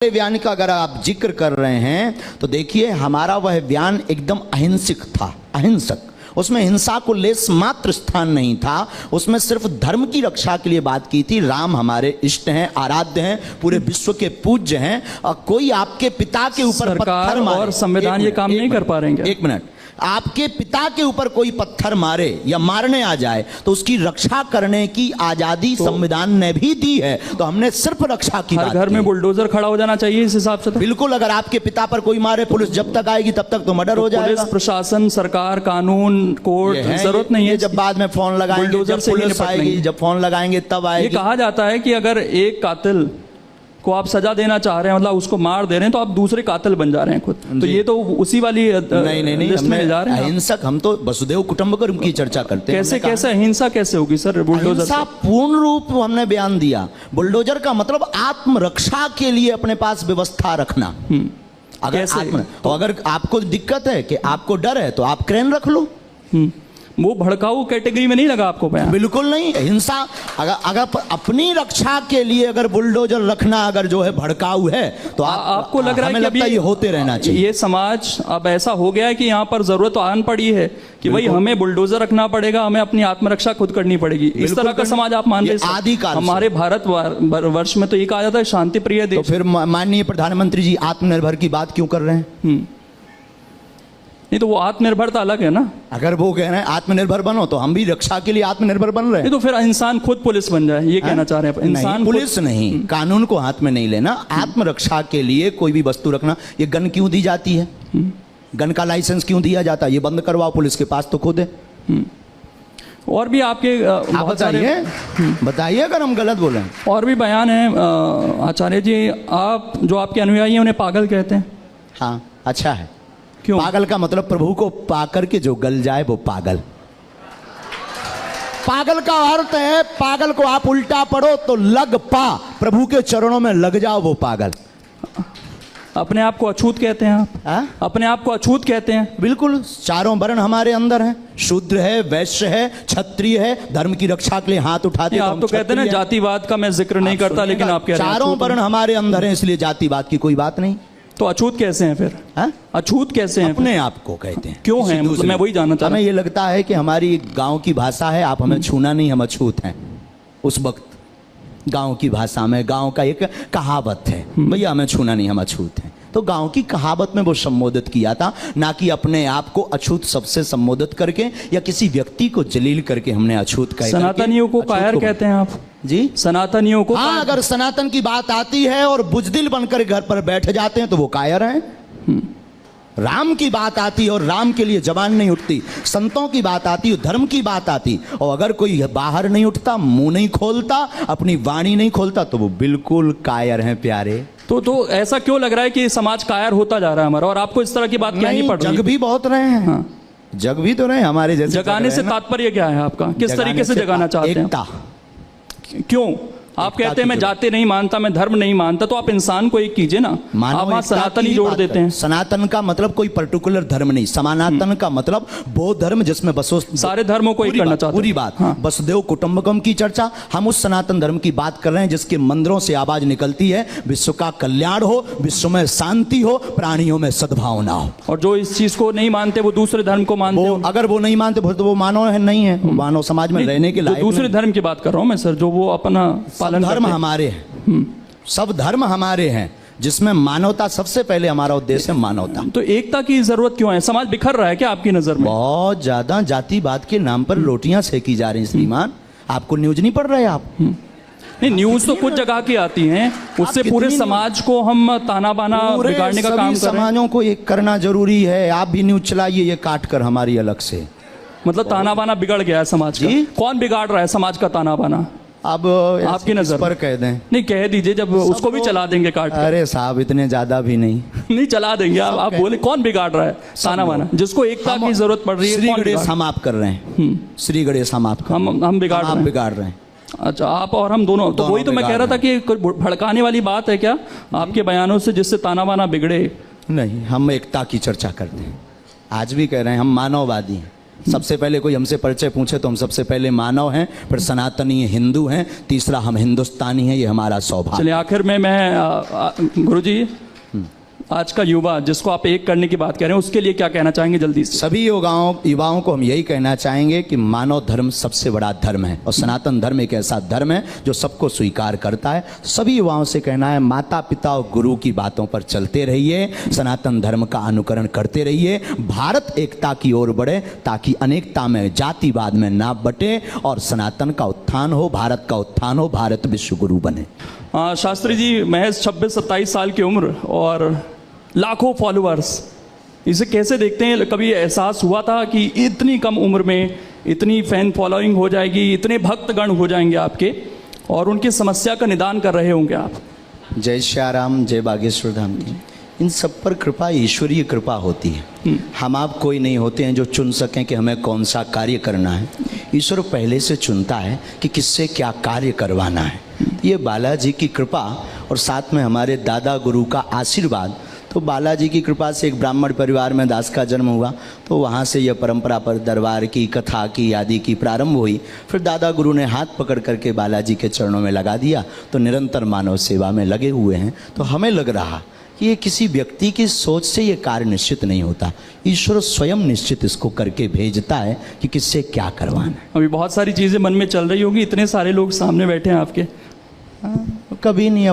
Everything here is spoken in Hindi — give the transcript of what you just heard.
बयान का अगर आप जिक्र कर रहे हैं तो देखिए हमारा वह बयान एकदम अहिंसक था, अहिंसक। उसमें हिंसा को लेस मात्र स्थान नहीं था, उसमें सिर्फ धर्म की रक्षा के लिए बात की थी। राम हमारे इष्ट हैं, आराध्य हैं, पूरे विश्व के पूज्य हैं, और कोई आपके पिता के ऊपर पत्थर मारे, और संविधान ये काम नहीं कर पा रहे हैं। एक मिनट, आपके पिता के ऊपर कोई पत्थर मारे या मारने आ जाए तो उसकी रक्षा करने की आजादी संविधान ने भी दी है। तो हमने सिर्फ रक्षा की बात की। घर में बुलडोजर खड़ा हो जाना चाहिए इस हिसाब से। बिल्कुल, अगर आपके पिता पर कोई मारे, पुलिस जब तक आएगी तब तक तो मर्डर हो जाएगा। पुलिस प्रशासन, सरकार, कानून, कोर्ट, जरूरत नहीं है। जब बाद में फोन लगाएंगे, जब पुलिस आएगी, जब फोन लगाएंगे तब आएगी। ये कहा जाता है कि अगर एक कातिल को आप सजा देना चाह रहे हैं, मतलब उसको मार दे रहे हैं, तो आप दूसरे कातिल बन जा रहे हैं खुद। तो ये तो उसी वाली नहीं, लिस्ट में जा रहे हैं। अहिंसक, हम तो वसुदेव कुटुंबकम की चर्चा करते हैं। कैसे अहिंसा कैसे होगी सर? बुलडोजर अहिंसा पूर्ण रूप हमने बयान दिया। बुलडोजर का मतलब आत्मरक्षा के लिए अपने पास व्यवस्था रखना। अगर आपको दिक्कत है कि आपको डर है तो आप क्रेन रख लो। वो भड़काऊ कैटेगरी में नहीं लगा आपको बयान? बिल्कुल नहीं। हिंसा अगर अपनी रक्षा के लिए अगर बुलडोजर रखना अगर जो है भड़काऊ है तो आपको लग रहा है कि अभी ये होते रहना चाहिए। ये समाज अब ऐसा हो गया है कि यहाँ पर जरूरत तो आन पड़ी है कि भाई हमें बुलडोजर रखना पड़ेगा, हमें अपनी आत्मरक्षा खुद करनी पड़ेगी। इस तरह का समाज आप मान रहे हैं? आदिकाल हमारे भारत वर्ष में तो ये कहा जाता है शांति प्रिय देश। तो फिर माननीय प्रधानमंत्री जी आत्मनिर्भर की बात क्यों कर रहे हैं? नहीं तो वो आत्मनिर्भरता अलग है ना। अगर वो कह रहे हैं आत्मनिर्भर बनो तो हम भी रक्षा के लिए आत्मनिर्भर बन रहे हैं। तो फिर इंसान खुद पुलिस बन जाए, ये कहना चाह रहे हैं? इंसान पुलिस नहीं, कानून को हाथ में नहीं लेना। आत्मरक्षा के लिए कोई भी वस्तु रखना। ये गन क्यों दी जाती है? गन का लाइसेंस क्यों दिया जाता है? ये बंद करवाओ, पुलिस के पास तो खुद है। और भी आपके बताइए अगर हम गलत बोले। और भी बयान है आचार्य जी, आप जो आपके अनुयायी हैं उन्हें पागल कहते हैं। हाँ, अच्छा है। क्यों? पागल का मतलब प्रभु को पाकर के जो गल जाए वो पागल। पागल का अर्थ है, पागल को आप उल्टा पढ़ो तो लग पा, प्रभु के चरणों में लग जाओ, वो पागल। अपने आप को अछूत कहते हैं आप? अपने आप को अछूत कहते हैं? बिल्कुल। चारों वर्ण हमारे अंदर हैं। शूद्र है, वैश्य है, क्षत्रिय है, धर्म की रक्षा के लिए हाथ उठाते। आप तो कहते हैं ना जातिवाद का मैं जिक्र नहीं करता, लेकिन आप कह रहे हैं चारों वर्ण हमारे अंदर हैं, इसलिए जातिवाद की कोई बात नहीं। तो अछूत कैसे हैं फिर? अछूत कैसे हैं? अपने आप को कहते हैं। क्यों हैं? मैं वही जानना चाहता हूं। हमें ये लगता है कि हमारी गांव की भाषा है, आप हमें छूना नहीं, हम अछूत हैं। उस वक्त गांव की भाषा में, गांव का एक कहावत है, भैया हमें छूना नहीं, हम अछूत हैं। तो गांव की कहावत में वो संबोधित किया था, ना कि अपने आप को अछूत सबसे संबोधित करके या किसी व्यक्ति को जलील करके हमने अछूत कहा। सनातनियों को कायर कहते हैं आप जी? सनातनियों को? हाँ, अगर सनातन की बात आती है और बुजदिल बनकर घर पर बैठ जाते हैं तो वो कायर हैं। राम की बात आती है और राम के लिए जबान नहीं उठती, संतों की बात आती है, धर्म की बात आती, और अगर कोई बाहर नहीं उठता, मुंह नहीं खोलता, अपनी वाणी नहीं खोलता, तो वो बिल्कुल कायर हैं प्यारे। तो ऐसा क्यों लग रहा है कि समाज कायर होता जा रहा है हमारा, और आपको इस तरह की बात क्या नहीं पड़ रही? जग भी बहुत रहे हैं। हाँ। जग भी तो रहे हमारे जैसे। जगाने से तात्पर्य क्या है आपका? किस तरीके से जगाना चाहते हैं? क्यों? आप कहते हैं मैं जाति नहीं मानता, मैं धर्म नहीं मानता, तो आप इंसान को एक कीजिए ना। आप वहां सनातनी जोड़ देते हैं। सनातन का मतलब कोई पर्टिकुलर धर्म नहीं, सनातन का मतलब बौद्ध धर्म, जिसमें बसो सारे धर्मों को एक करना चाहते हैं। पूरी बात। वसुदेव कुटुंबकम की चर्चा, हम उस सनातन धर्म की बात कर रहे हैं जिसके मंदिरों से आवाज निकलती है, विश्व का कल्याण हो, विश्व में शांति हो, प्राणियों में सद्भावना हो। और जो इस चीज को नहीं मानते वो दूसरे धर्म को मानते हैं। अगर वो नहीं मानते तो वो मानव है, नहीं है, मानव समाज में रहने के लायक। दूसरे धर्म की बात कर रहा हूं मैं सर, जो वो अपना पालन। धर्म हमारे हैं, सब धर्म हमारे हैं, जिसमें मानवता सबसे पहले, हमारा उद्देश्य है मानवता। तो एकता की जरूरत क्यों है? समाज बिखर रहा है क्या आपकी नजर में? बहुत ज्यादा जातिवाद के नाम पर रोटियां सेकी जा रही हैं श्रीमान। आपको न्यूज नहीं पढ़ रहे आप? नहीं, न्यूज तो कुछ जगह की आती हैं, उससे पूरे समाज को हम ताना बाना बिगाड़ने का काम कर रहे हैं। समाजों को एक करना जरूरी है। आप भी न्यूज चलाइए, ये काट कर हमारी अलग से। मतलब ताना बाना बिगड़ गया है समाज का? कौन बिगाड़ रहा है समाज का ताना बाना? अब आपकी नजर पर कह दें? नहीं, कह दीजिए, जब उसको भी चला देंगे काट। अरे साहब, इतने ज्यादा भी नहीं। नहीं, चला देंगे। आप बोले कौन बिगाड़ रहा है ताना बाना, जिसको एकता की जरूरत पड़ रही है? श्री गणेश हम आप कर रहे हैं, श्री गणेश हम आप, हम बिगाड़ रहे हैं। अच्छा, आप और हम दोनों। तो वही तो मैं कह रहा था कि भड़काने वाली बात है क्या आपके बयानों से, जिससे ताना बाना बिगड़े? नहीं, हम एकता की चर्चा करते हैं। आज भी कह रहे हैं हम मानववादी हैं, सबसे पहले कोई हमसे परिचय पूछे तो हम सबसे पहले मानव हैं, फिर सनातनी हिंदू हैं, तीसरा हम हिंदुस्तानी हैं। ये हमारा सौभाग्य। चलिए आखिर में मैं गुरुजी आज का युवा जिसको आप एक करने की बात कह रहे हैं उसके लिए क्या कहना चाहेंगे जल्दी से? सभी युवाओं को हम यही कहना चाहेंगे कि मानव धर्म सबसे बड़ा धर्म है और सनातन धर्म एक ऐसा धर्म है जो सबको स्वीकार करता है। सभी युवाओं से कहना है, माता पिता और गुरु की बातों पर चलते रहिए, सनातन धर्म का अनुकरण करते रहिए, भारत एकता की ओर बढ़े ताकि अनेकता में जातिवाद में ना बटे और सनातन का उत्थान हो, भारत का उत्थान हो, भारत विश्व गुरु बने। शास्त्री जी महज 26-27 साल की उम्र और लाखों फॉलोअर्स, इसे कैसे देखते हैं? कभी एहसास हुआ था कि इतनी कम उम्र में इतनी फैन फॉलोइंग हो जाएगी, इतने भक्तगण हो जाएंगे आपके और उनकी समस्या का निदान कर रहे होंगे आप? जय श्री राम, जय बागेश्वर धाम की। इन सब पर कृपा ईश्वरीय कृपा होती है। हम आप कोई नहीं होते हैं जो चुन सकें कि हमें कौन सा कार्य करना है। ईश्वर पहले से चुनता है कि किससे क्या कार्य करवाना है। ये बालाजी की कृपा और साथ में हमारे दादा गुरु का आशीर्वाद। तो बालाजी की कृपा से एक ब्राह्मण परिवार में दास का जन्म हुआ, तो वहाँ से यह परंपरा पर दरबार की, कथा की, आदि की प्रारंभ हुई। फिर दादा गुरु ने हाथ पकड़ करके बालाजी के चरणों में लगा दिया, तो निरंतर मानव सेवा में लगे हुए हैं। तो हमें लग रहा कि ये किसी व्यक्ति की सोच से ये कार्य निश्चित नहीं होता, ईश्वर स्वयं निश्चित इसको करके भेजता है कि किससे क्या करवाना है। अभी बहुत सारी चीज़ें मन में चल रही होगी, इतने सारे लोग सामने बैठे हैं आपके। कभी नहीं